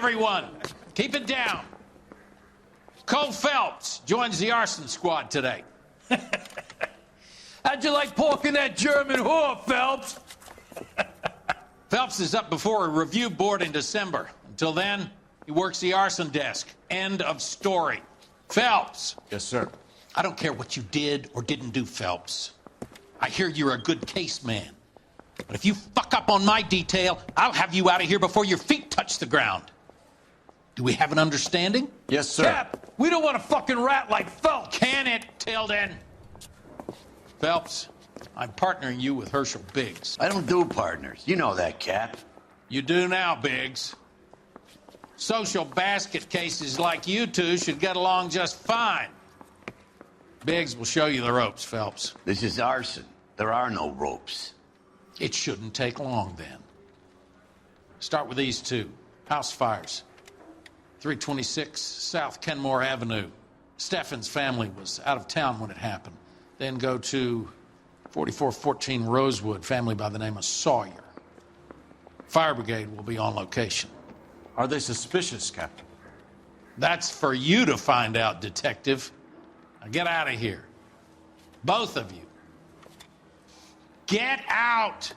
everyone. Keep it down. Cole Phelps joins the arson squad today. How'd you like porking that German whore, Phelps? Phelps is up before a review board in December. Until then, he works the arson desk. End of story. Phelps. Yes, sir. I don't care what you did or didn't do, Phelps. I hear you're a good case man. But if you fuck up on my detail, I'll have you out of here before your feet touch the ground. Do we have an understanding? Yes, sir. Cap, we don't want a fucking rat like Phelps. Can it, Tilden? Phelps, I'm partnering you with Herschel Biggs. I don't do partners. You know that, Cap. You do now, Biggs. Social basket cases like you two should get along just fine. Biggs will show you the ropes, Phelps. This is arson. There are no ropes. It shouldn't take long, then. Start with these two. House fires. 326 South Kenmore Avenue. Steffen's family was out of town when it happened. Then go to 4414 Rosewood, family by the name of Sawyer. Fire brigade will be on location. Are they suspicious, Captain? That's for you to find out, Detective. Now get out of here. Both of you. Get out!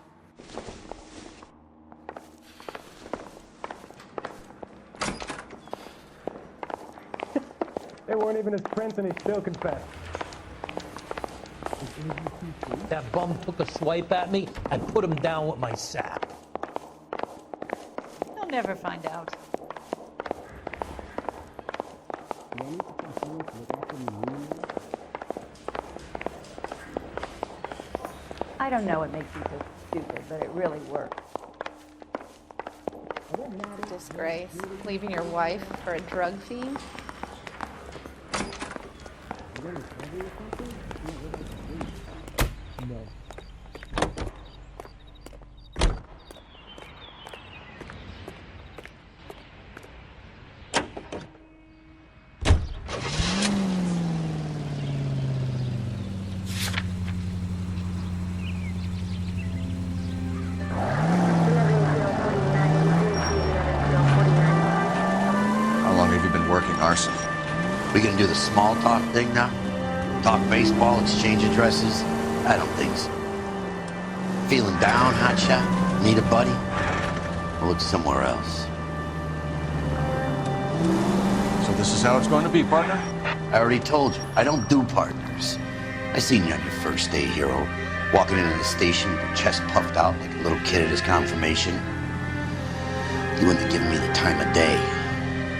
They weren't even his prints and he still confessed. That bum took a swipe at me. I put him down with my sap. You'll never find out. I don't know what makes you so stupid, but it really works. Disgrace. Leaving your wife for a drug fiend? No. How long have you been working arson? We gonna do the small talk thing now? Talk baseball, exchange addresses? I don't think so. Feeling down, hotshot? Need a buddy? I'll look somewhere else. So this is how it's going to be, partner? I already told you, I don't do partners. I seen you on your first day, hero. Walking into the station with your chest puffed out like a little kid at his confirmation. You wouldn't have given me the time of day.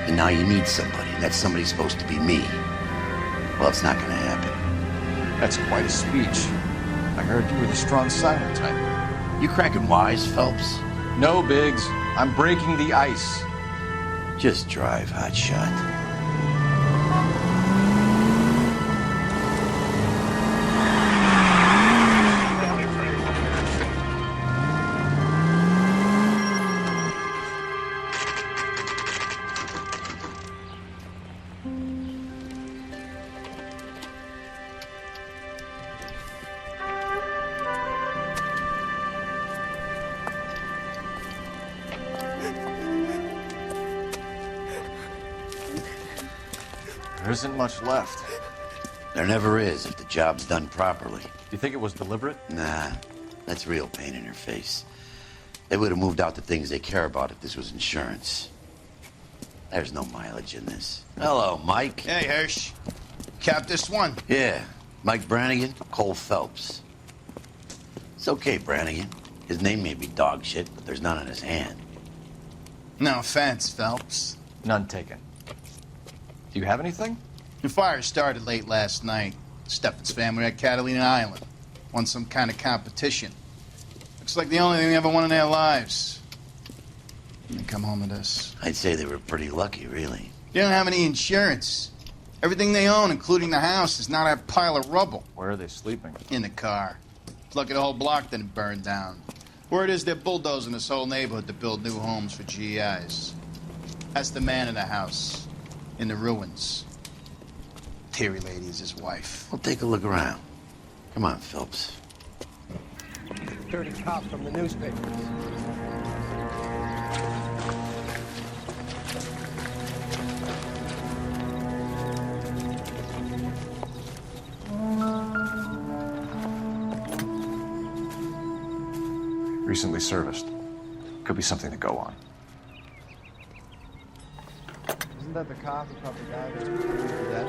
And now you need somebody, and that somebody's supposed to be me. Well, it's not gonna happen. That's quite a speech. I heard you were the strong silent type. You cracking wise, Phelps? No, Biggs. I'm breaking the ice. Just drive, hotshot. There isn't much left. There never is if the job's done properly. Do you think it was deliberate? Nah, that's real pain in your face. They would have moved out the things they care about if this was insurance. There's no mileage in this. Hello, Mike. Hey, Hirsch. Cap this one. Yeah, Mike Brannigan, Cole Phelps. It's okay, Brannigan. His name may be dog shit, but there's none on his hand. No offense, Phelps. None taken. Do you have anything? The fire started late last night. Steffen's family at Catalina Island. Won some kind of competition. Looks like the only thing they ever won in their lives. And they come home to this. I'd say they were pretty lucky, really. They don't have any insurance. Everything they own, including the house, is now that pile of rubble. Where are they sleeping? In the car. It's lucky the whole block didn't burn down. Word is they're bulldozing this whole neighborhood to build new homes for GIs. That's the man in the house. In the ruins. Terry lady is his wife. We'll take a look around. Come on, Phelps. Dirty cop from the newspapers. Recently serviced. Could be something to go on. Isn't that the cop who caught the guy that was dead?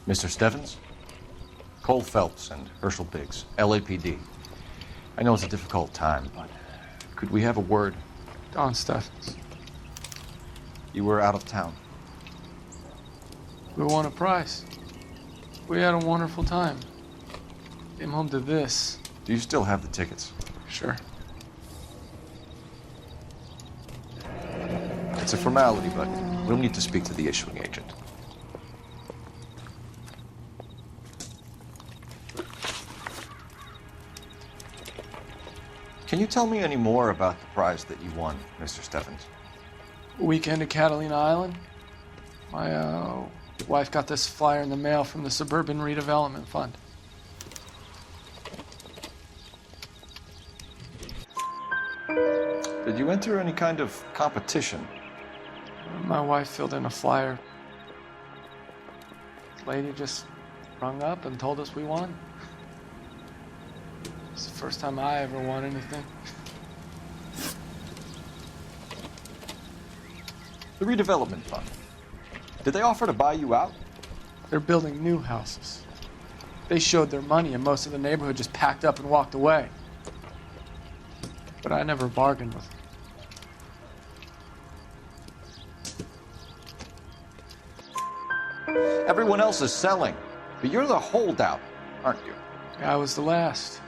Mr. Stevens? Cole Phelps and Herschel Biggs, LAPD. I know it's a difficult time, but could we have a word? Don Stevens. You were out of town. We won a prize. We had a wonderful time. Came home to this. Do you still have the tickets? Sure. It's a formality, but we'll need to speak to the issuing agent. Can you tell me any more about the prize that you won, Mr. Stevens? Weekend at Catalina Island. My wife got this flyer in the mail from the Suburban Redevelopment Fund. Did you enter any kind of competition? My wife filled in a flyer. Lady just rung up and told us we won. It's the first time I ever won anything. The redevelopment fund. Did they offer to buy you out? They're building new houses. They showed their money and most of the neighborhood just packed up and walked away. But I never bargained with them. Everyone else is selling, but you're the holdout, aren't you? I was the last.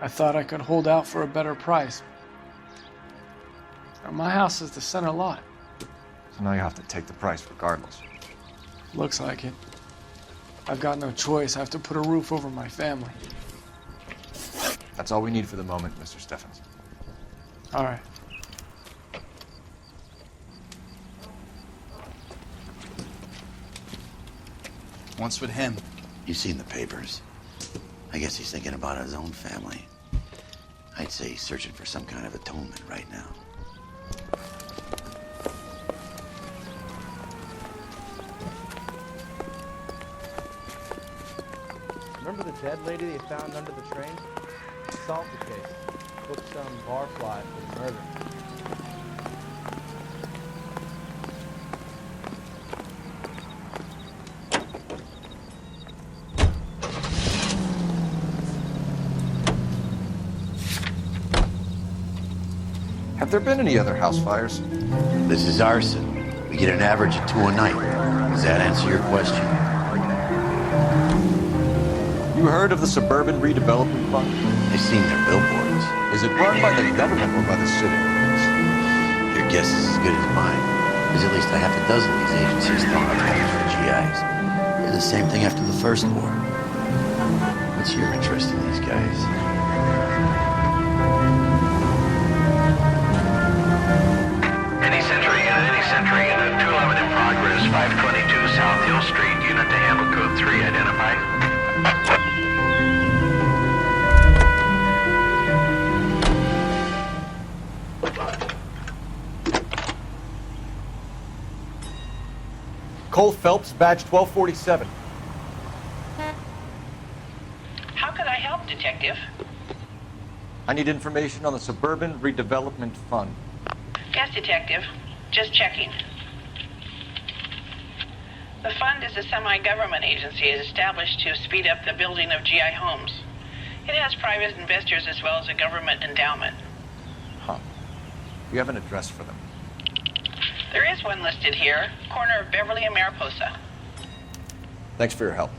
I thought I could hold out for a better price. My house is the center lot. So now you have to take the price regardless. Looks like it. I've got no choice. I have to put a roof over my family. That's all we need for the moment, Mr. Stevens. All right. What's with him? You've seen the papers. I guess he's thinking about his own family. I'd say he's searching for some kind of atonement right now. Remember the dead lady they found under the train? Solved the case. Booked some barfly for the murder. Have there been any other house fires? This is arson. We get an average of 2 a night. Does that answer your question? You heard of the Suburban Redevelopment Fund? I've seen their billboards. Is it run by the government or by the city? Your guess is as good as mine. There's at least a half a dozen of these agencies throwing up homes for GIs. Did the same thing after the first war. What's your interest in these guys? Entry unit 211 in progress, 522 South Hill Street, unit to handle code 3, identify. Cole Phelps, badge 1247. How could I help, Detective? I need information on the Suburban Redevelopment Fund. Yes, Detective. Just checking. The fund is a semi-government agency established to speed up the building of GI homes. It has private investors as well as a government endowment. Huh. We have an address for them. There is one listed here, corner of Beverly and Mariposa. Thanks for your help.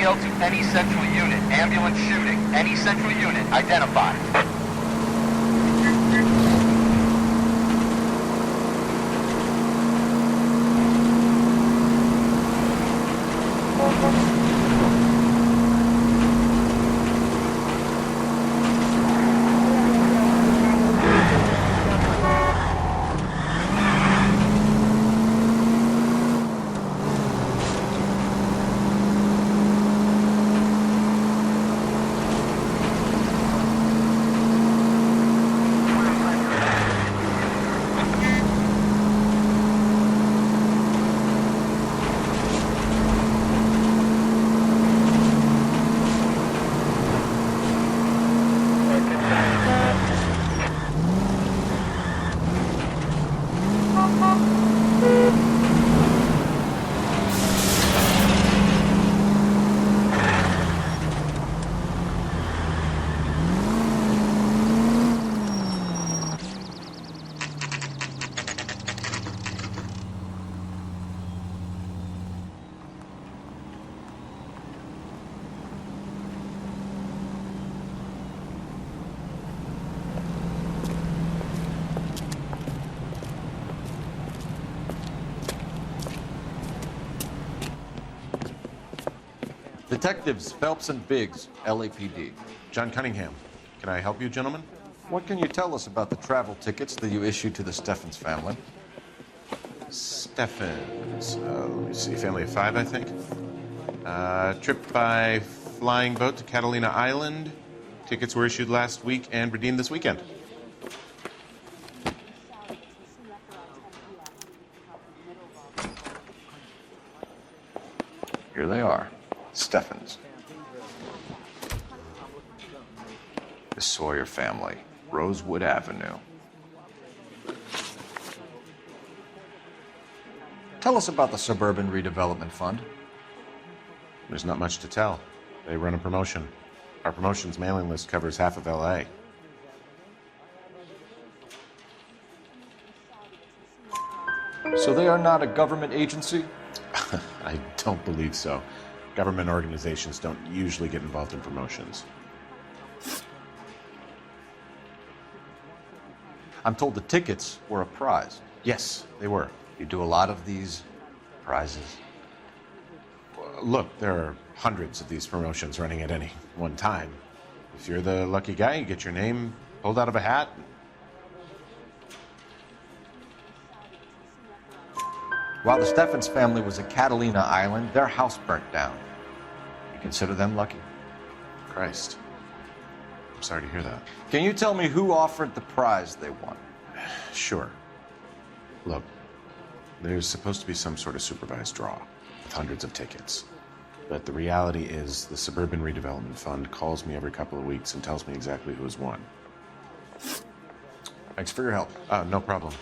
detail to any central unit. Ambulance shooting. Any central unit. Identify. Detectives Phelps and Biggs, LAPD. John Cunningham. Can I help you, gentlemen? What can you tell us about the travel tickets that you issued to the Steffens family? Steffens. Let me see. Family of 5, I think. Trip by flying boat to Catalina Island. Tickets were issued last week and redeemed this weekend. Here they are. Steffens. The Sawyer family, Rosewood Avenue. Tell us about the Suburban Redevelopment Fund. There's not much to tell. They run a promotion. Our promotions mailing list covers half of LA. So they are not a government agency? I don't believe so. Government organizations don't usually get involved in promotions. I'm told the tickets were a prize. Yes, they were. You do a lot of these prizes? Look, there are hundreds of these promotions running at any one time. If you're the lucky guy, you get your name pulled out of a hat. While the Steffens family was at Catalina Island, their house burnt down. You consider them lucky? Christ. I'm sorry to hear that. Can you tell me who offered the prize they won? Sure. Look, there's supposed to be some sort of supervised draw with hundreds of tickets. But the reality is the Suburban Redevelopment Fund calls me every couple of weeks and tells me exactly who has won. Thanks for your help. No problem.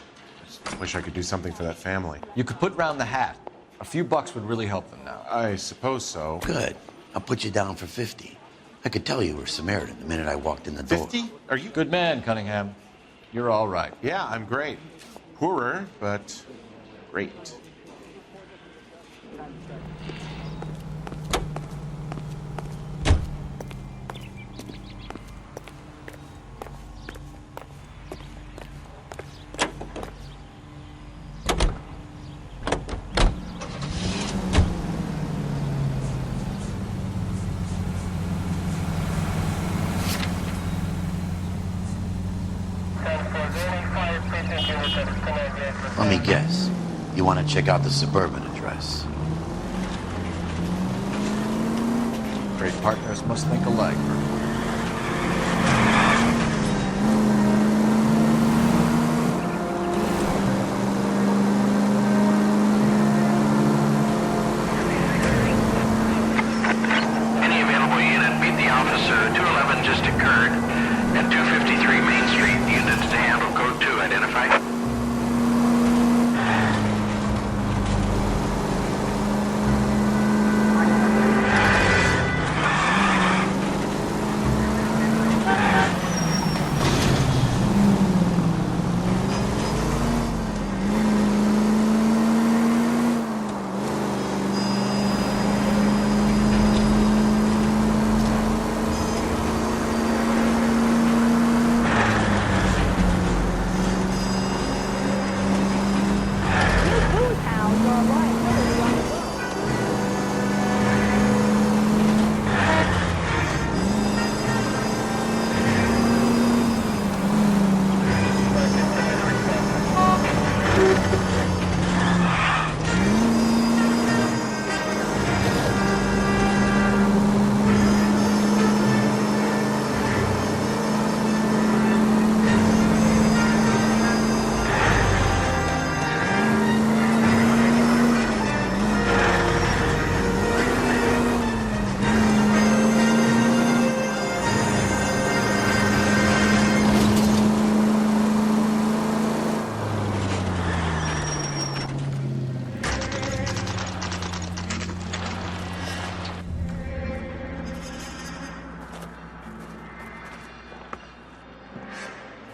Just wish I could do something for that family. You could put round the hat. A few bucks would really help them now. I suppose so. Good. I'll put you down for 50. I could tell you were Samaritan the minute I walked in the door. 50? Are you... Good man, Cunningham. You're all right. Yeah, I'm great. Poorer, but great. Let me guess. You want to check out the Suburban address? Great partners must think alike. Any available unit, meet the officer. 211 just occurred at 253 Main Street. Units to handle code 2. Identify.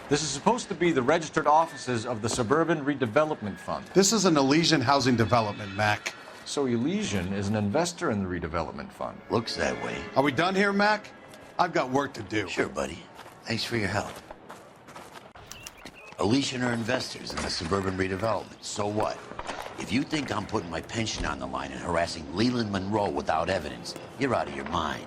This is supposed to be the registered offices of the Suburban Redevelopment Fund. This is an Elysian housing development, Mac. So Elysian is an investor in the redevelopment fund. Looks that way. Are we done here, Mac? I've got work to do. Sure, buddy. Thanks for your help. Elysian are investors in the suburban redevelopment. So what? If you think I'm putting my pension on the line and harassing Leland Monroe without evidence, you're out of your mind.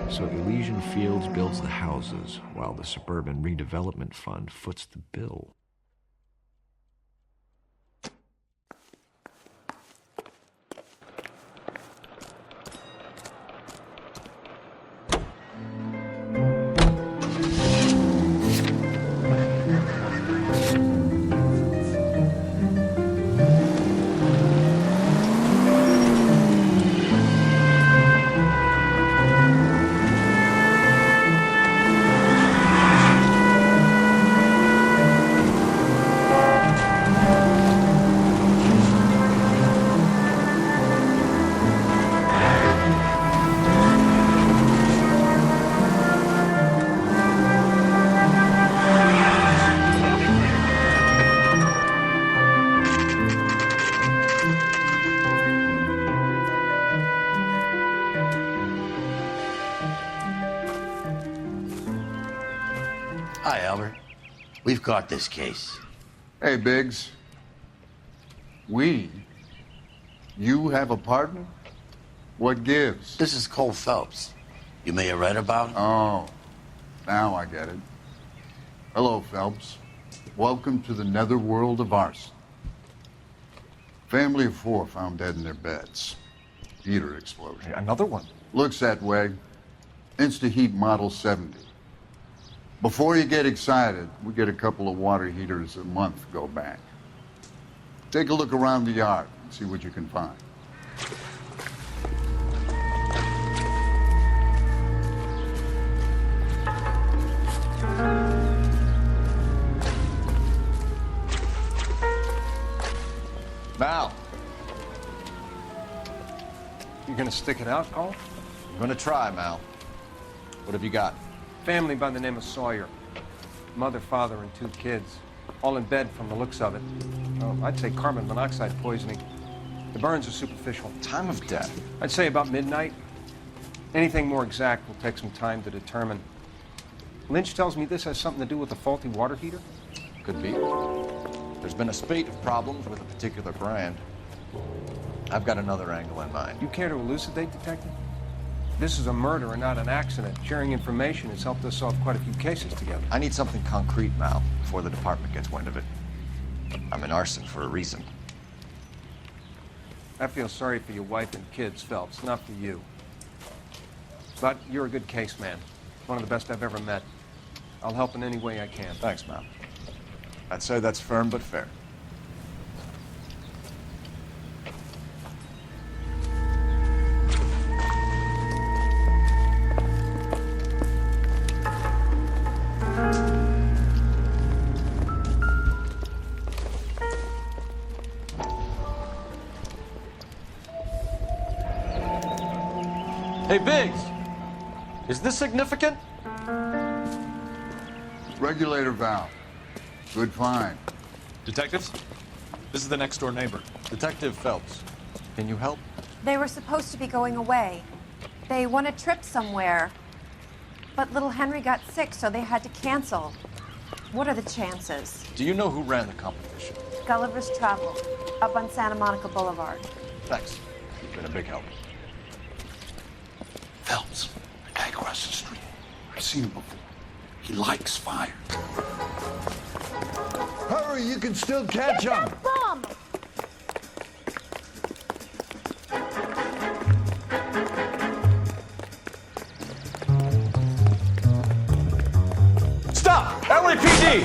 So Elysian Fields builds the houses, while the Suburban Redevelopment Fund foots the bill. Hi, Albert. We've caught this case. Hey, Biggs. You have a partner? What gives? This is Cole Phelps. You may have read about him. Oh, now I get it. Hello, Phelps. Welcome to the netherworld of arson. Family of 4 found dead in their beds. Heater explosion. Another one? Looks that way. Insta-Heat Model 70. Before you get excited, we get a couple of water heaters a month go back. Take a look around the yard and see what you can find. Mal, You gonna stick it out, Cole? I'm gonna try, Mal. What have you got? Family by the name of Sawyer. Mother, father, and 2 kids. All in bed from the looks of it. Oh, I'd say carbon monoxide poisoning. The burns are superficial. Time of death? I'd say about midnight. Anything more exact will take some time to determine. Lynch tells me this has something to do with the faulty water heater. Could be. There's been a spate of problems with a particular brand. I've got another angle in mind. You care to elucidate, Detective? This is a murder and not an accident. Sharing information has helped us solve quite a few cases together. I need something concrete, Mal, before the department gets wind of it. I'm in arson for a reason. I feel sorry for your wife and kids, Phelps, not for you. But you're a good case man. One of the best I've ever met. I'll help in any way I can. Thanks, Mal. I'd say that's firm but fair. Hey, Biggs, is this significant? Regulator valve. Good find. Detectives, this is the next door neighbor. Detective Phelps, can you help? They were supposed to be going away. They won a trip somewhere. But little Henry got sick, so they had to cancel. What are the chances? Do you know who ran the competition? Gulliver's Travel, up on Santa Monica Boulevard. Thanks. You've been a big help. Phelps, the guy across the street. I've seen him before. He likes fire. Hurry, you can still catch him. Bomb! Stop! LAPD!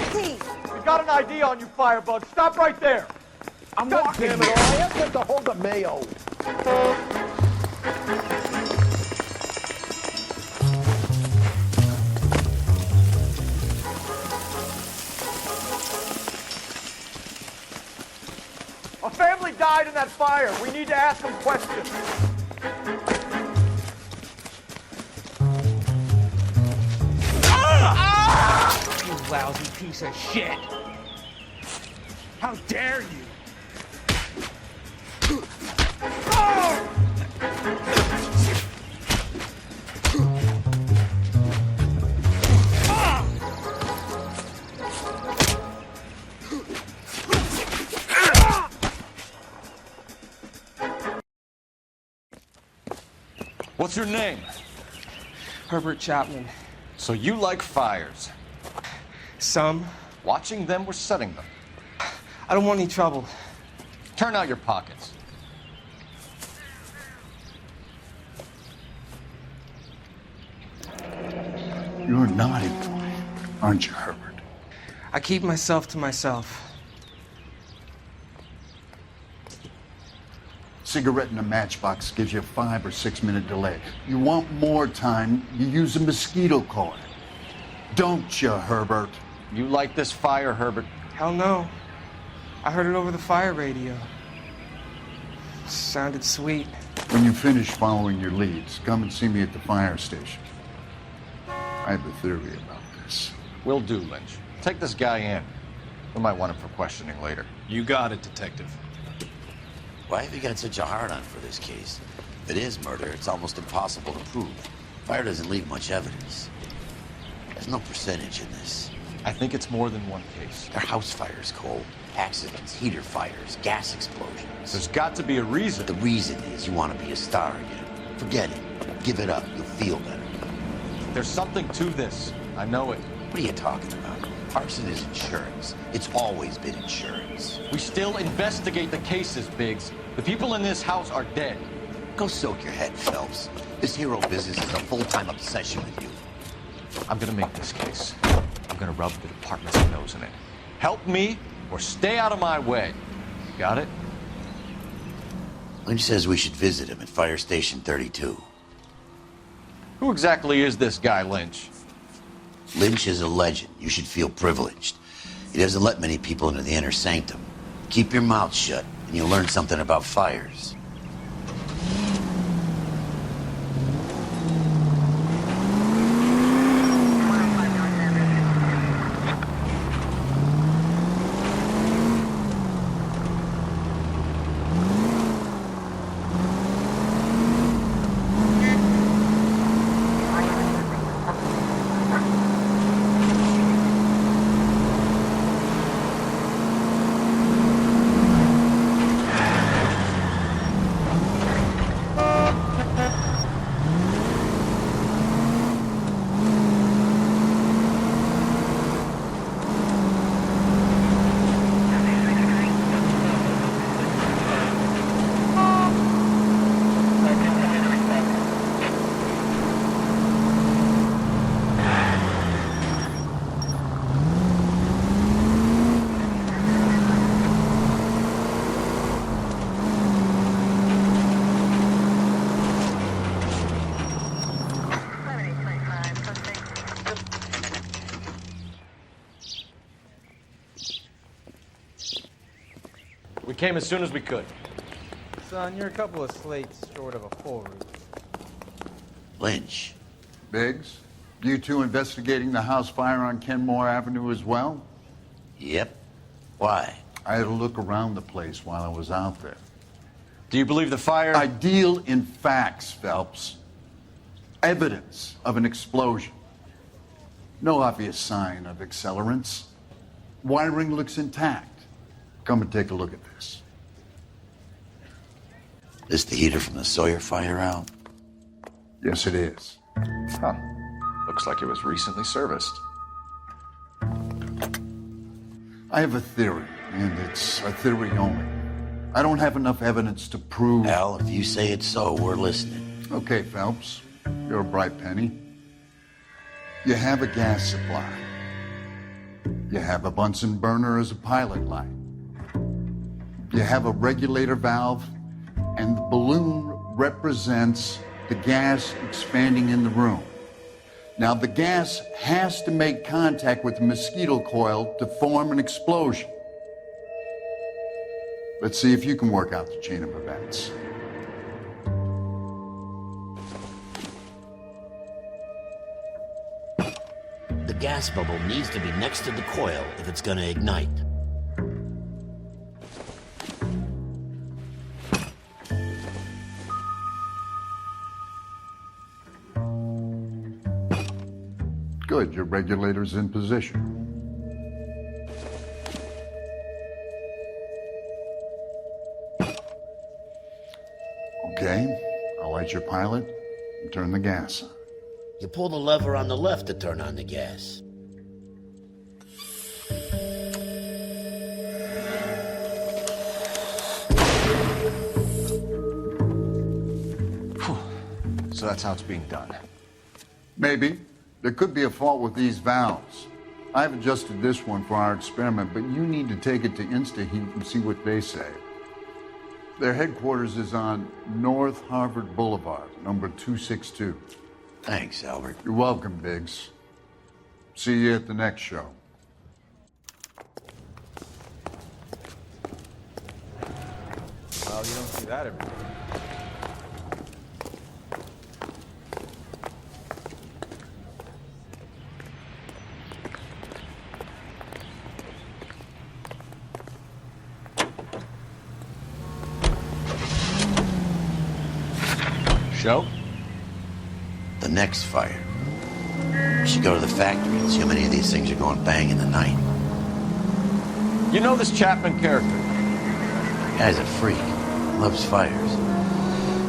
We got an ID on you, Firebug. Stop right there. I'm walking. Damn it all! I have to get the hold of Mayo. A family died in that fire. We need to ask them questions. You lousy piece of shit! How dare you! What's your name? Herbert Chapman. So you like fires? Some. Watching them or setting them? I don't want any trouble. Turn out your pockets. You're a naughty boy, aren't you, Herbert? I keep myself to myself. Cigarette in a matchbox gives you a 5 or 6 minute delay. You want more time, you use a mosquito coil. Don't you, Herbert? You like this fire, Herbert? Hell no. I heard it over the fire radio. Sounded sweet. When you finish following your leads, come and see me at the fire station. I have a theory about this. Will do, Lynch. Take this guy in. We might want him for questioning later. You got it, Detective. Why have you got such a hard-on for this case? If it is murder, it's almost impossible to prove. Fire doesn't leave much evidence. There's no percentage in this. I think it's more than one case. They're house fires, Cole. Accidents, heater fires, gas explosions. There's got to be a reason. The reason is you want to be a star again. Forget it. Give it up. You'll feel better. There's something to this. I know it. What are you talking about? Arson is insurance. It's always been insurance. We still investigate the cases, Biggs. The people in this house are dead. Go soak your head, Phelps. This hero business is a full-time obsession with you. I'm gonna make this case. I'm gonna rub the department's nose in it. Help me or stay out of my way. Got it? Lynch says we should visit him at Fire Station 32. Who exactly is this guy, Lynch? Lynch is a legend. You should feel privileged. He doesn't let many people into the inner sanctum. Keep your mouth shut, and you'll learn something about fires. We came as soon as we could. Son, you're a couple of slates short of a full roof. Lynch. Biggs, you two investigating the house fire on Kenmore Avenue as well? Yep. Why? I had a look around the place while I was out there. Do you believe the fire? I deal in facts, Phelps. Evidence of an explosion. No obvious sign of accelerants. Wiring looks intact. Come and take a look at this. This the heater from the Sawyer fire out? Yes, it is. Huh. Looks like it was recently serviced. I have a theory, and it's a theory only. I don't have enough evidence to prove... Al, if you say it's so, we're listening. Okay, Phelps. You're a bright penny. You have a gas supply. You have a Bunsen burner as a pilot light. You have a regulator valve, and the balloon represents the gas expanding in the room. Now, the gas has to make contact with the mosquito coil to form an explosion. Let's see if you can work out the chain of events. The gas bubble needs to be next to the coil if it's going to ignite. Good, your regulator's in position. Okay, I'll light your pilot and turn the gas on. You pull the lever on the left to turn on the gas. So that's how it's being done. Maybe. There could be a fault with these valves. I've adjusted this one for our experiment, but you need to take it to InstaHeat and see what they say. Their headquarters is on North Harvard Boulevard, number 262. Thanks, Albert. You're welcome, Biggs. See you at the next show. Well, you don't see that every day. Show? The next fire. We should go to the factory and see how many of these things are going bang in the night. You know this Chapman character? The guy's a freak. Loves fires.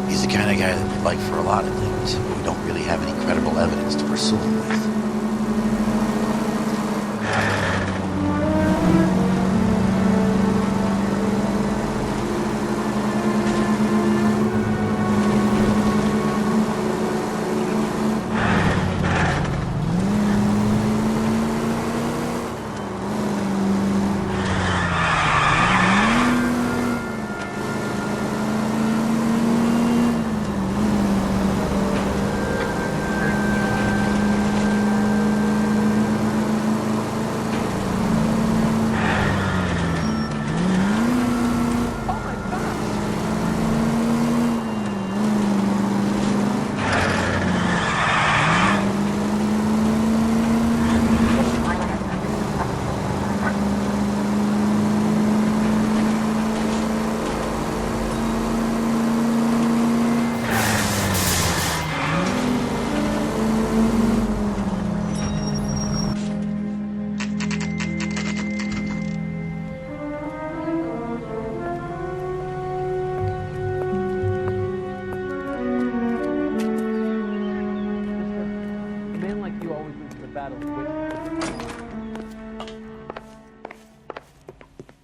He's the kind of guy that we'd like for a lot of things, but we don't really have any credible evidence to pursue him with.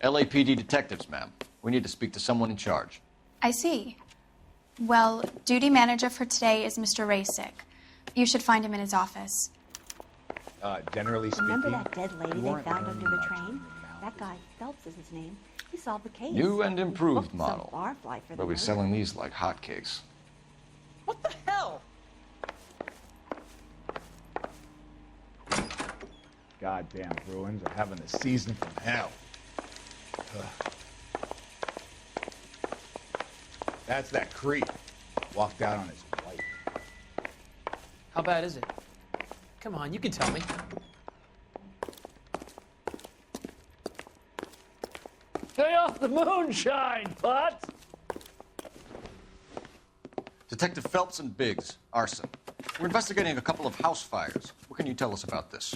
LAPD detectives, ma'am. We need to speak to someone in charge. I see. Well, duty manager for today is Mr. Rasick. You should find him in his office. Generally speaking... Remember that dead lady they found under the train? That guy, Phelps is his name. He solved the case. New and improved Booked model. some barfly for We'll be selling these like hotcakes. What the hell? Goddamn Bruins are having a season from hell. That's that creep. Walked out on his wife. How bad is it? Come on, you can tell me. Stay off the moonshine, Pot! Detective Phelps and Biggs, arson. We're investigating a couple of house fires. What can you tell us about this?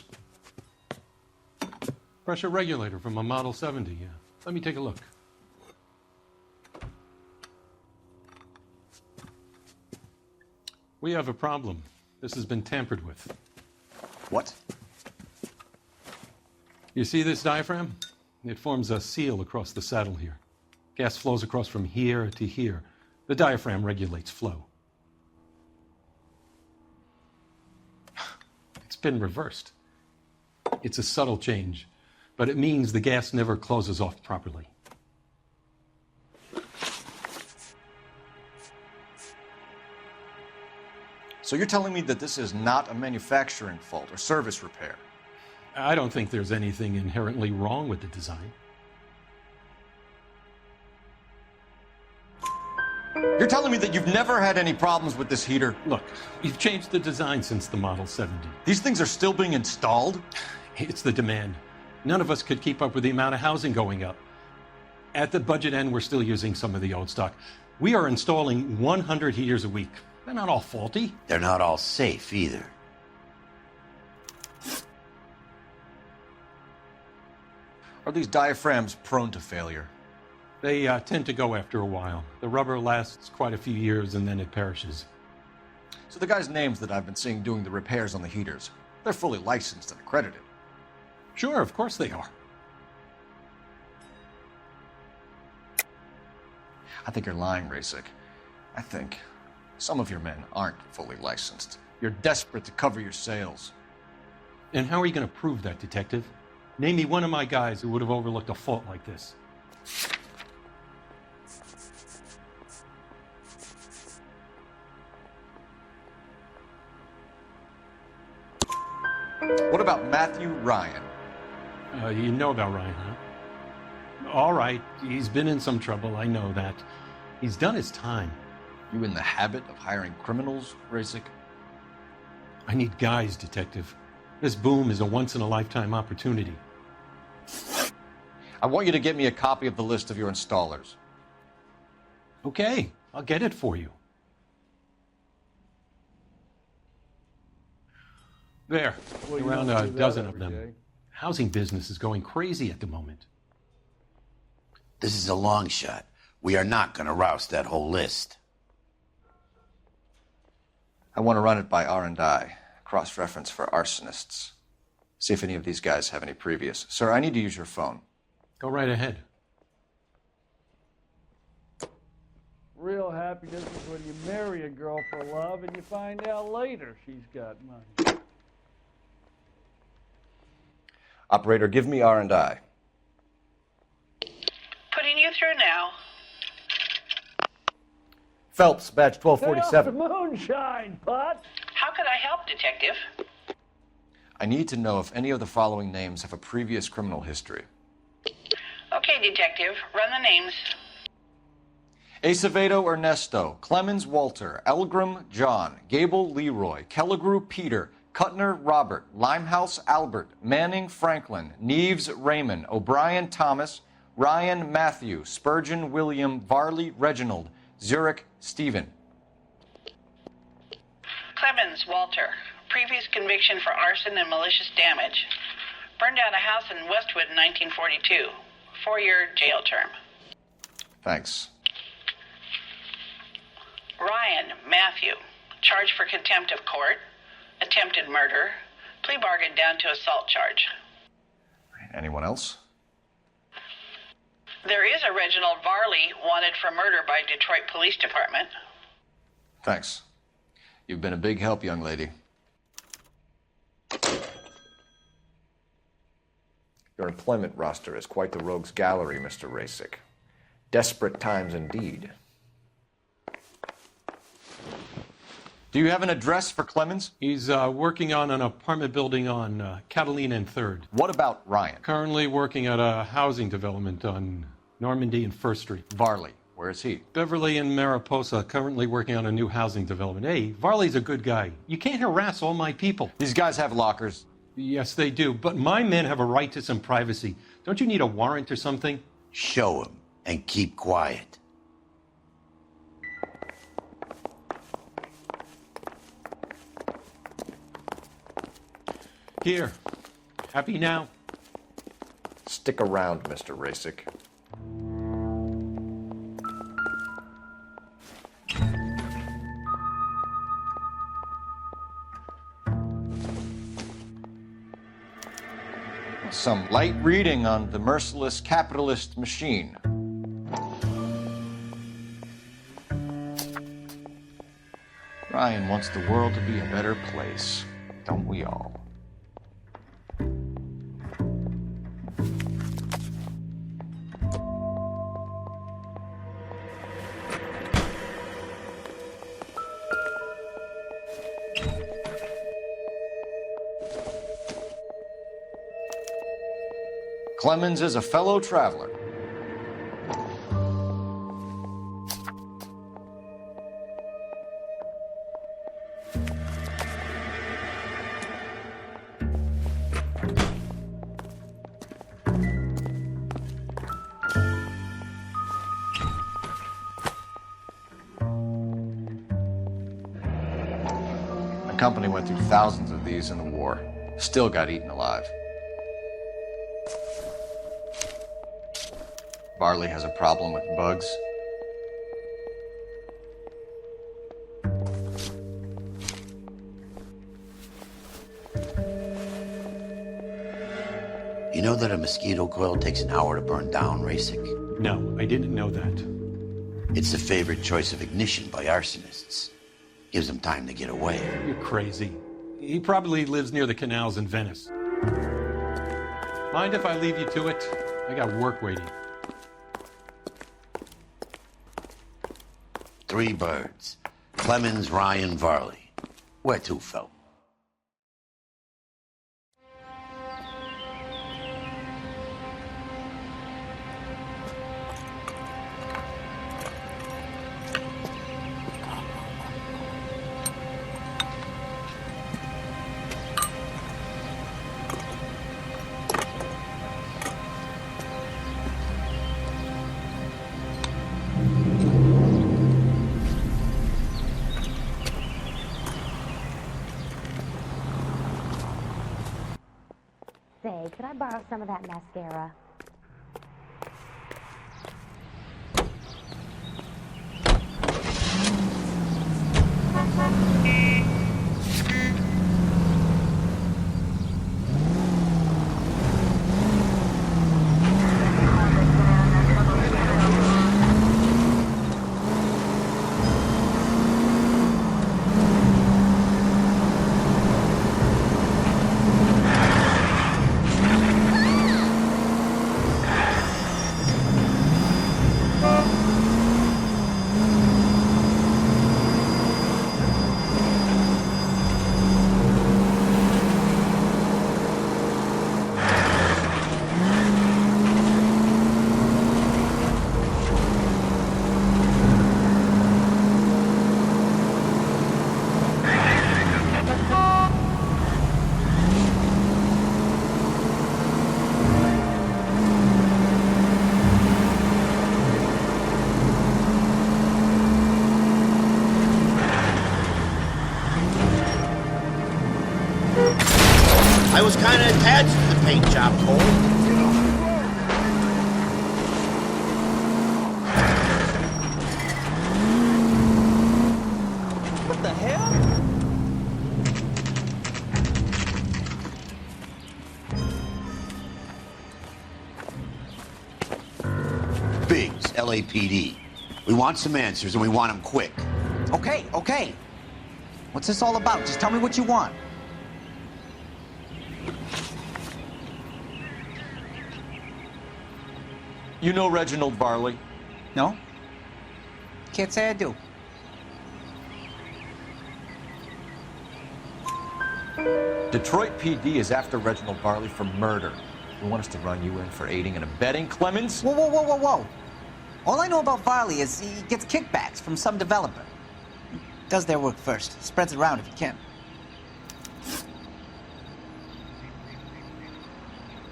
Pressure regulator from a Model 70, yeah. Let me take a look. We have a problem. This has been tampered with. What? You see this diaphragm? It forms a seal across the saddle here. Gas flows across from here to here. The diaphragm regulates flow. It's been reversed. It's a subtle change, but it means the gas never closes off properly. So you're telling me that this is not a manufacturing fault or service repair? I don't think there's anything inherently wrong with the design. You're telling me that you've never had any problems with this heater? Look, we've changed the design since the Model 70. These things are still being installed? It's the demand. None of us could keep up with the amount of housing going up. At the budget end, we're still using some of the old stock. We are installing 100 heaters a week. They're not all faulty. They're not all safe either. Are these diaphragms prone to failure? They tend to go after a while. The rubber lasts quite a few years and then it perishes. So the guys' names that I've been seeing doing the repairs on the heaters, they're fully licensed and accredited. Sure, of course they are. I think you're lying, Rasik. I think some of your men aren't fully licensed. You're desperate to cover your sales. And how are you going to prove that, Detective? Name me one of my guys who would have overlooked a fault like this. What about Matthew Ryan? You know about Ryan, huh? All right, he's been in some trouble, I know that. He's done his time. You in the habit of hiring criminals, Rasik? I need guys, Detective. This boom is a once-in-a-lifetime opportunity. I want you to get me a copy of the list of your installers. Okay, I'll get it for you. There, around a dozen of them. Housing business is going crazy at the moment. This is a long shot. We are not going to roust that whole list. I want to run it by R&I, cross-reference for arsonists. See if any of these guys have any previous. Sir, I need to use your phone. Go right ahead. Real happiness is when you marry a girl for love and you find out later she's got money. Operator, give me R&I. Putting you through now. Phelps, badge 1247. Get off the moonshine, Pot! How could I help, Detective? I need to know if any of the following names have a previous criminal history. Okay, Detective. Run the names. Acevedo Ernesto, Clemens Walter, Elgram John, Gable Leroy, Kelligrew Peter, Cutner Robert, Limehouse Albert, Manning Franklin, Neves Raymond, O'Brien Thomas, Ryan Matthew, Spurgeon William, Varley Reginald, Zurich Stephen. Clemens Walter. Previous conviction for arson and malicious damage. Burned down a house in Westwood in 1942. 4-year jail term. Thanks. Ryan Matthew. Charged for contempt of court. Attempted murder. Plea bargain down to assault charge. Anyone else? There is a Reginald Varley wanted for murder by Detroit Police Department. Thanks. You've been a big help, young lady. Your employment roster is quite the rogues gallery, Mr. Rasik. Desperate times indeed. Do you have an address for Clemens? He's working on an apartment building on Catalina and 3rd. What about Ryan? Currently working at a housing development on Normandy and 1st Street. Varley, where is he? Beverly and Mariposa, currently working on a new housing development. Hey, Varley's a good guy. You can't harass all my people. These guys have lockers. Yes, they do, but my men have a right to some privacy. Don't you need a warrant or something? Show him and keep quiet. Here. Happy now? Stick around, Mr. Rasik. Some light reading on the merciless capitalist machine. Ryan wants the world to be a better place, don't we all? Clemens is a fellow traveler. company went through thousands of these in the war. Still got eaten alive. Varley has a problem with bugs. You know that a mosquito coil takes an hour to burn down, Rasic? No, I didn't know that. It's the favorite choice of ignition by arsonists. Gives them time to get away. You're crazy. He probably lives near the canals in Venice. Mind if I leave you to it? I got work waiting. 3 birds. Clemens, Ryan, Varley. Where to, Phelps? Say, could I borrow some of that mascara? I was kind of attached to the paint job, Cole. What the hell? Biggs, LAPD. We want some answers, and we want them quick. Okay, okay. What's this all about? Just tell me what you want. You know Reginald Varley? No? Can't say I do. Detroit PD is after Reginald Varley for murder. We want us to run you in for aiding and abetting, Clemens? Whoa, whoa, whoa, whoa, whoa. All I know about Varley is he gets kickbacks from some developer. He does their work first. Spreads it around if he can.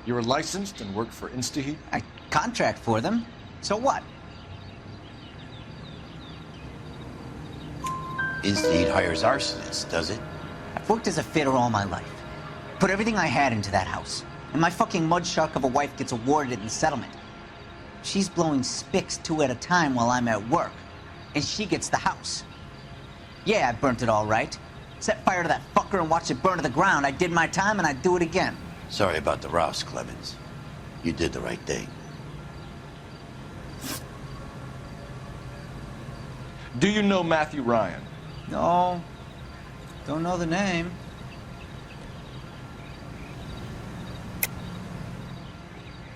You were licensed and worked for InstaHeat? I contract for them. So what? InstaHeat hires arsonists, does it? I've worked as a fitter all my life. Put everything I had into that house. And my fucking mud shark of a wife gets awarded it in settlement. She's blowing spics 2 at a time while I'm at work. And she gets the house. Yeah, I burnt it all right. Set fire to that fucker and watched it burn to the ground. I did my time and I'd do it again. Sorry about the rouse, Clemens. You did the right thing. Do you know Matthew Ryan? No. Don't know the name.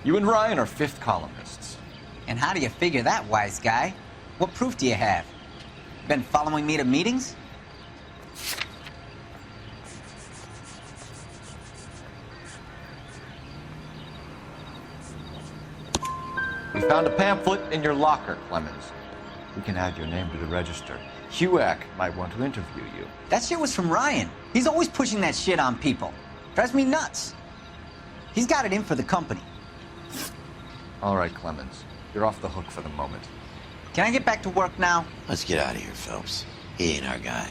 You and Ryan are fifth columnists. And how do you figure that, wise guy? What proof do you have? Been following me to meetings? We found a pamphlet in your locker, Clemens. We can add your name to the register. HUAC might want to interview you. That shit was from Ryan. He's always pushing that shit on people. Drives me nuts. He's got it in for the company. All right, Clemens. You're off the hook for the moment. Can I get back to work now? Let's get out of here, Phelps. He ain't our guy.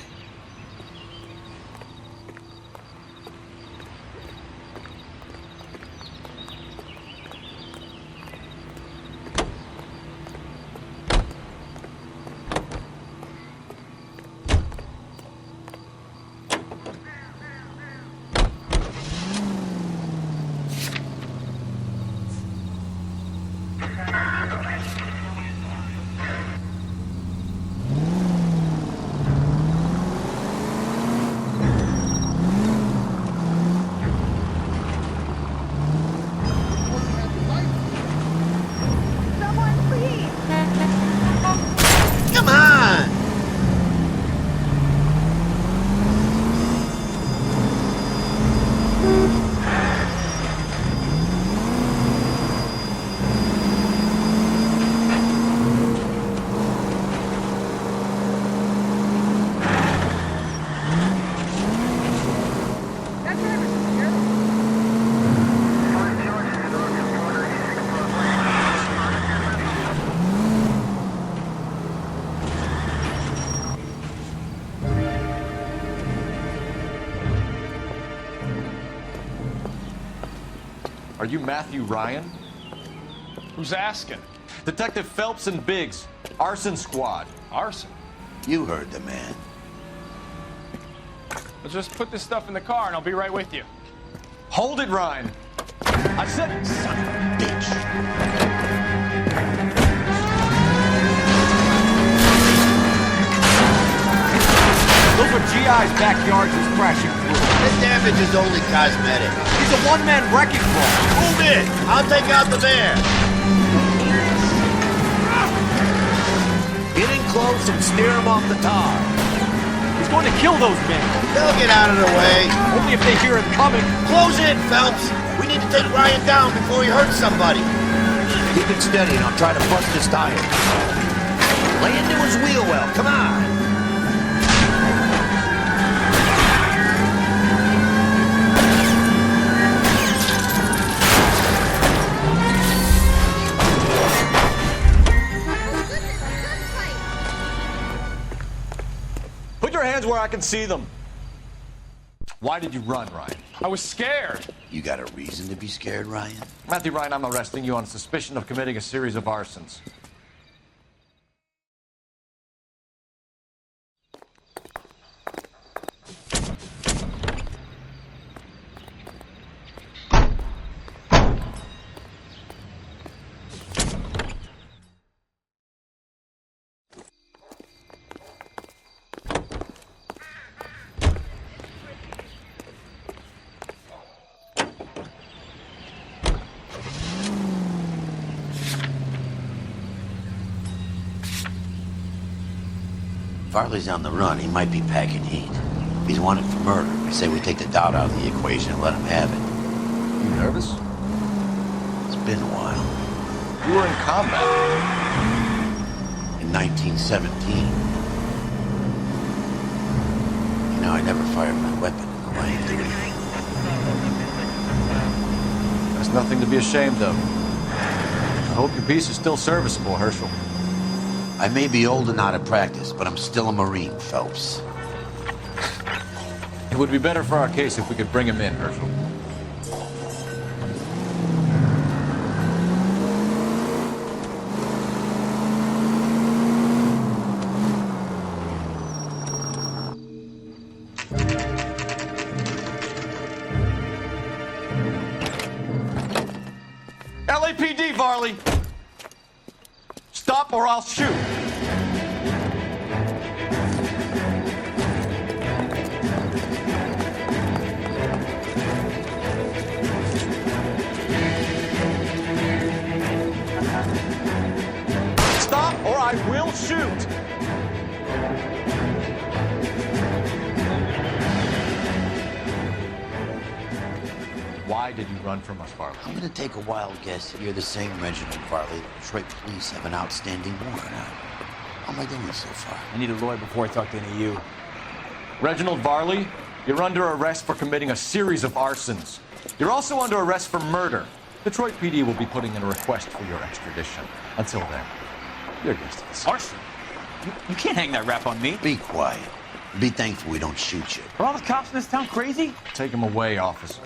Are you Matthew Ryan? Who's asking? Detective Phelps and Biggs, arson squad. Arson? You heard the man. Let's just put this stuff in the car and I'll be right with you. Hold it, Ryan. I said, son of a bitch. Those are GI's backyards he's crashing through. The damage is only cosmetic. He's a one-man wrecking ball. Move in. I'll take out the van. Get in close and steer him off the tar. He's going to kill those men. They'll get out of the way. Only if they hear him coming. Close in, Phelps. We need to take Ryan down before he hurts somebody. Keep it steady and I'll try to bust his tires. Lay into his wheel well. Come on. Put your hands where I can see them. Why did you run, Ryan? I was scared. You got a reason to be scared, Ryan? Matthew Ryan, I'm arresting you on suspicion of committing a series of arsons. Farley's on the run. He might be packing heat. If he's wanted for murder, I say we take the doubt out of the equation and let him have it. You nervous? It's been a while. You were in combat. In 1917. You know, I never fired my weapon in the line of duty. There's nothing to be ashamed of. I hope your piece is still serviceable, Herschel. I may be old and out of practice, but I'm still a Marine, Phelps. It would be better for our case if we could bring him in, Herschel. LAPD, Varley! Stop or I'll shoot! Stop or I will shoot! Why did you run from us, Varley? I'm gonna take a wild guess that you're the same Reginald Varley the Detroit police have an outstanding warrant on. How am I doing so far? I need a lawyer before I talk to any of you. Reginald Varley, you're under arrest for committing a series of arsons. You're also under arrest for murder. Detroit PD will be putting in a request for your extradition. Until then, you're guests. Arson? You can't hang that rap on me. Be quiet. Be thankful we don't shoot you. Are all the cops in this town crazy? Take him away, officer.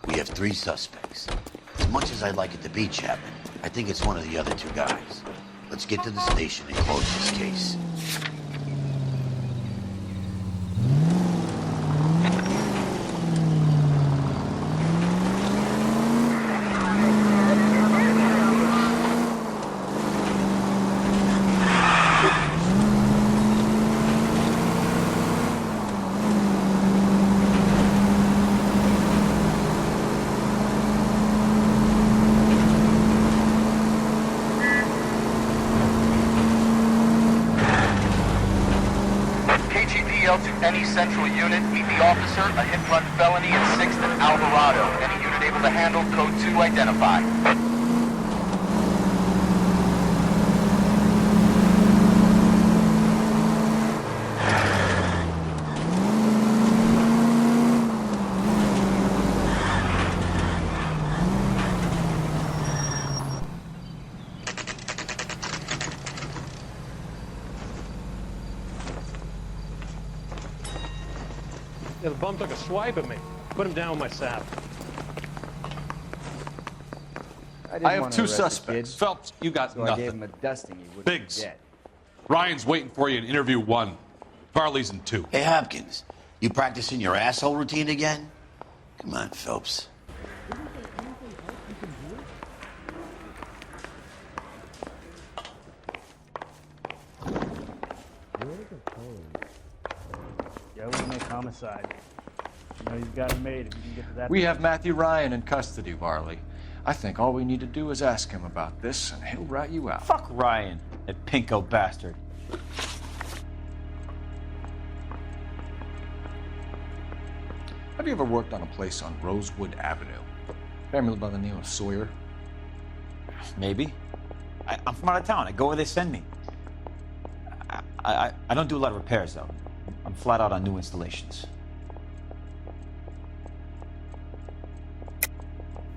We have 3 suspects. As much as I'd like it to be Chapman, I think it's one of the other 2 guys. Let's get to the station and close this case. Any central unit, meet the officer, a hit-run felony at 6th and Alvarado. Any unit able to handle code 2 identify. Yeah, the bum took a swipe at me. Put him down with my saddle. I have two suspects. Phelps, you got so nothing. I gave him a dusting he wouldn't Biggs. forget. Ryan's waiting for you in interview 1. Farley's in 2. Hey, Hopkins, you practicing your asshole routine again? Come on, Phelps. Yeah, we'll make homicide. You know you've got it made if you can get to that. We have Matthew Ryan in custody, Varley. I think all we need to do is ask him about this, and he'll rat you out. Fuck Ryan, that pinko bastard. Have you ever worked on a place on Rosewood Avenue? Family by the name of Sawyer? Maybe. I'm from out of town. I go where they send me. I don't do a lot of repairs, though. I'm flat out on new installations.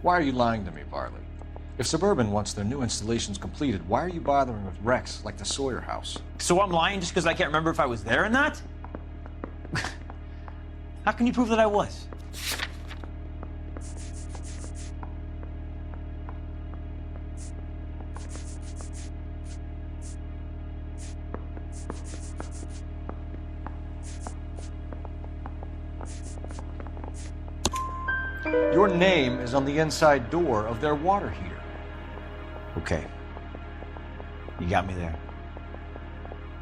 Why are you lying to me, Varley? If Suburban wants their new installations completed, why are you bothering with wrecks like the Sawyer house? So I'm lying just because I can't remember if I was there or not? How can you prove that I was? Your name is on the inside door of their water heater. Okay. You got me there.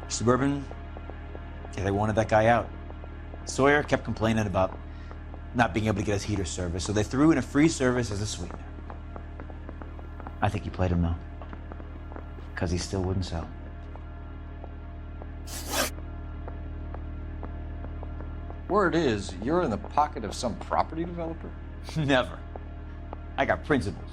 Suburban, yeah, they wanted that guy out. Sawyer kept complaining about not being able to get his heater service, so they threw in a free service as a sweetener. I think he played him, though, because he still wouldn't sell. Word is, you're in the pocket of some property developer? Never. I got principles.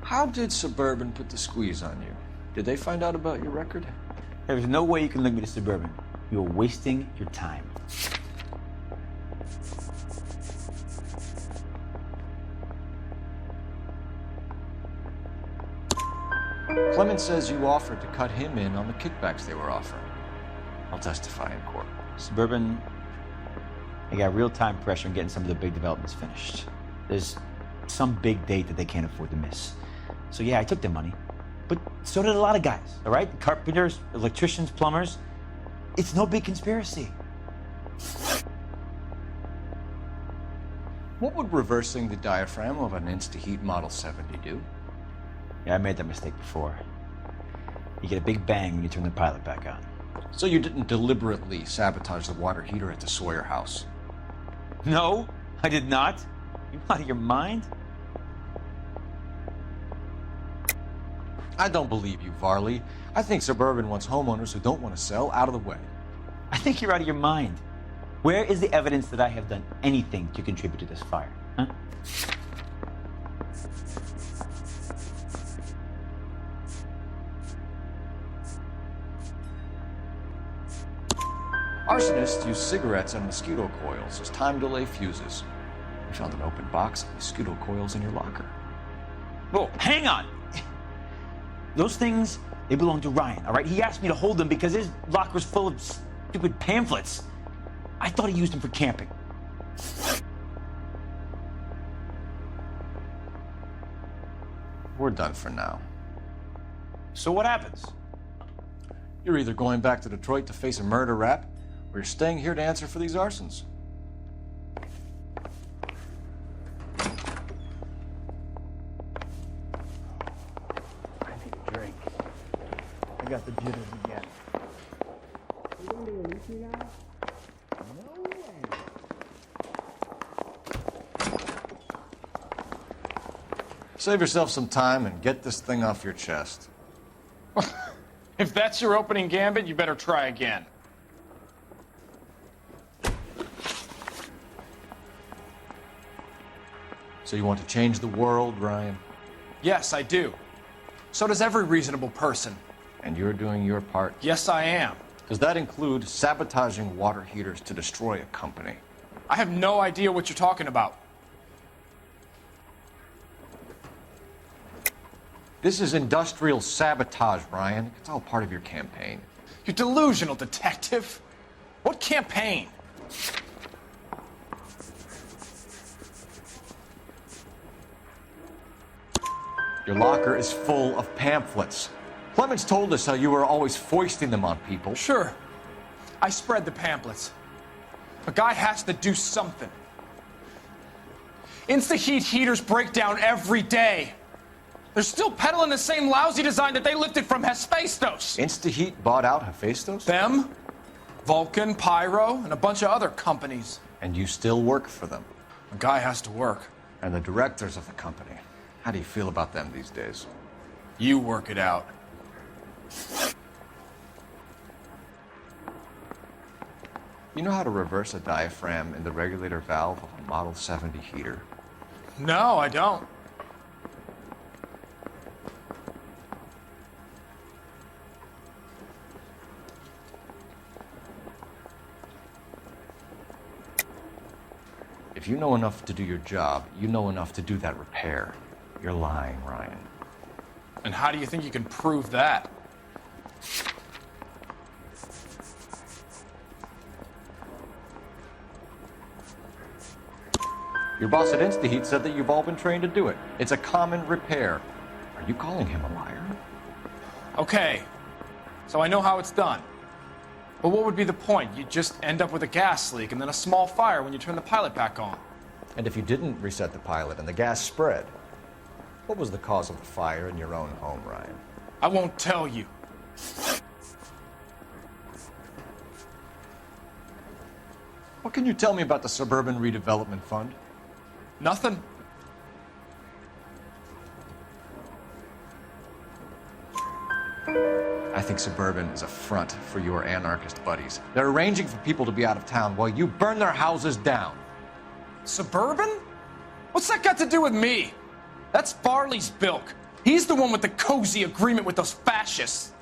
How did Suburban put the squeeze on you? Did they find out about your record? There's no way you can link me to Suburban. You're wasting your time. Clemens says you offered to cut him in on the kickbacks they were offering. I'll testify in court. Suburban, they got real-time pressure on getting some of the big developments finished. There's some big date that they can't afford to miss. So yeah, I took their money. But so did a lot of guys, all right? Carpenters, electricians, plumbers. It's no big conspiracy. What would reversing the diaphragm of an Insta-Heat Model 70 do? Yeah, I made that mistake before. You get a big bang when you turn the pilot back on. So you didn't deliberately sabotage the water heater at the Sawyer house? No, I did not. You out of your mind? I don't believe you, Varley. I think Suburban wants homeowners who don't want to sell out of the way. I think you're out of your mind. Where is the evidence that I have done anything to contribute to this fire? Huh? Arsonists use cigarettes and mosquito coils as time delay fuses. We found an open box of mosquito coils in your locker. Whoa, hang on! Those things, they belong to Ryan, all right? He asked me to hold them because his locker's full of stupid pamphlets. I thought he used them for camping. We're done for now. So what happens? You're either going back to Detroit to face a murder rap, or you're staying here to answer for these arsons. I need a drink. I got the jitters again. You going to release me now? No way. Save yourself some time and get this thing off your chest. If that's your opening gambit, you better try again. So you want to change the world, Ryan? Yes, I do. So does every reasonable person. And you're doing your part? Yes, I am. Does that include sabotaging water heaters to destroy a company? I have no idea what you're talking about. This is industrial sabotage, Ryan. It's all part of your campaign. You delusional detective. What campaign? Your locker is full of pamphlets. Clemens told us how you were always foisting them on people. Sure. I spread the pamphlets. A guy has to do something. Insta-heat heaters break down every day. They're still peddling the same lousy design that they lifted from Hephaestus. Insta-heat bought out Hephaestus? Them, Vulcan, Pyro, and a bunch of other companies. And you still work for them? A guy has to work. And the directors of the company. How do you feel about them these days? You work it out. You know how to reverse a diaphragm in the regulator valve of a Model 70 heater? No, I don't. If you know enough to do your job, you know enough to do that repair. You're lying, Ryan. And how do you think you can prove that? Your boss at InstaHeat said that you've all been trained to do it. It's a common repair. Are you calling him a liar? Okay, so I know how it's done. But what would be the point? You just end up with a gas leak and then a small fire when you turn the pilot back on. And if you didn't reset the pilot and the gas spread, what was the cause of the fire in your own home, Ryan? I won't tell you. What can you tell me about the Suburban Redevelopment Fund? Nothing. I think Suburban is a front for your anarchist buddies. They're arranging for people to be out of town while you burn their houses down. Suburban? What's that got to do with me? That's Farley's bilk. He's the one with the cozy agreement with those fascists.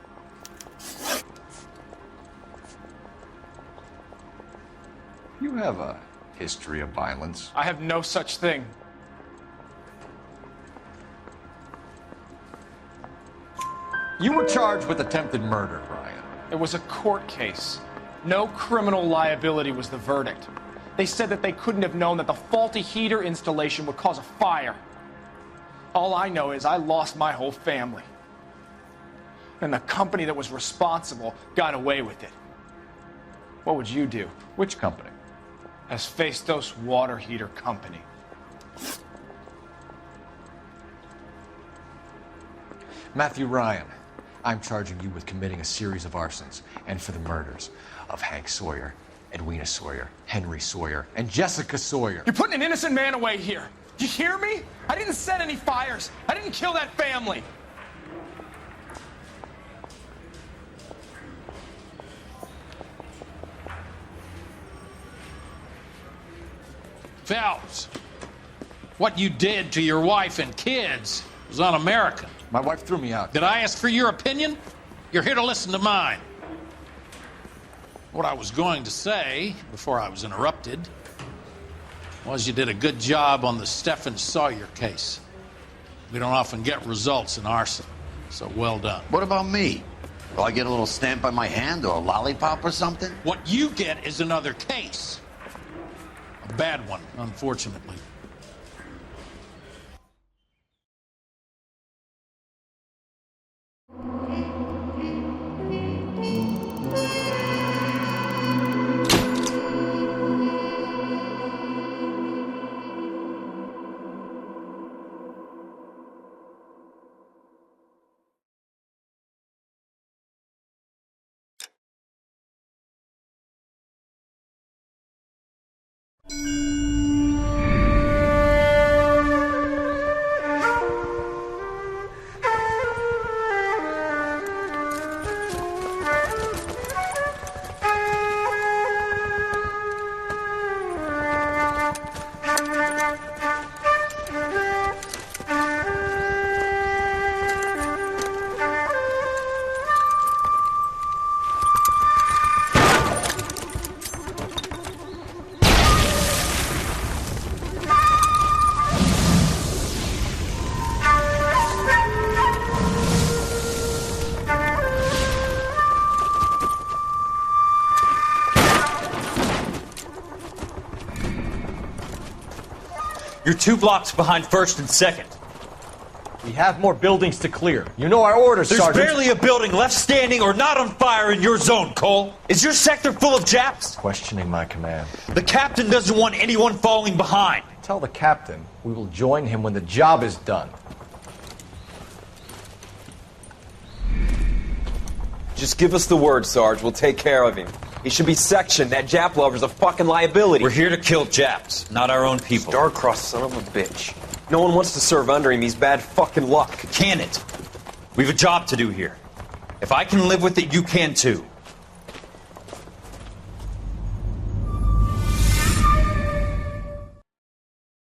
You have a history of violence. I have no such thing. You were charged with attempted murder, Ryan. It was a court case. No criminal liability was the verdict. They said that they couldn't have known that the faulty heater installation would cause a fire. All I know is I lost my whole family. And the company that was responsible got away with it. What would you do? Which company? Hephaestus Water Heater Company. Matthew Ryan, I'm charging you with committing a series of arsons and for the murders of Hank Sawyer, Edwina Sawyer, Henry Sawyer, and Jessica Sawyer. You're putting an innocent man away here. Do you hear me? I didn't set any fires. I didn't kill that family. Phelps, what you did to your wife and kids was un-American. My wife threw me out. Did I ask for your opinion? You're here to listen to mine. What I was going to say, before I was interrupted, was you did a good job on the Stephen Sawyer case. We don't often get results in arson, so well done. What about me? Do I get a little stamp on my hand or a lollipop or something? What you get is another case. A bad one, unfortunately. You're 2 blocks behind 1st and 2nd. We have more buildings to clear. You know our orders, There's Sergeant. barely a building left standing or not on fire in your zone, Cole. Is your sector full of Japs? Questioning my command. The captain doesn't want anyone falling behind. Tell the captain we will join him when the job is done. Just give us the word, Sarge. We'll take care of him. He should be sectioned. That Jap lover's a fucking liability. We're here to kill Japs, not our own people. Star-crossed son of a bitch. No one wants to serve under him. He's bad fucking luck. Can it? We've a job to do here. If I can live with it, you can too.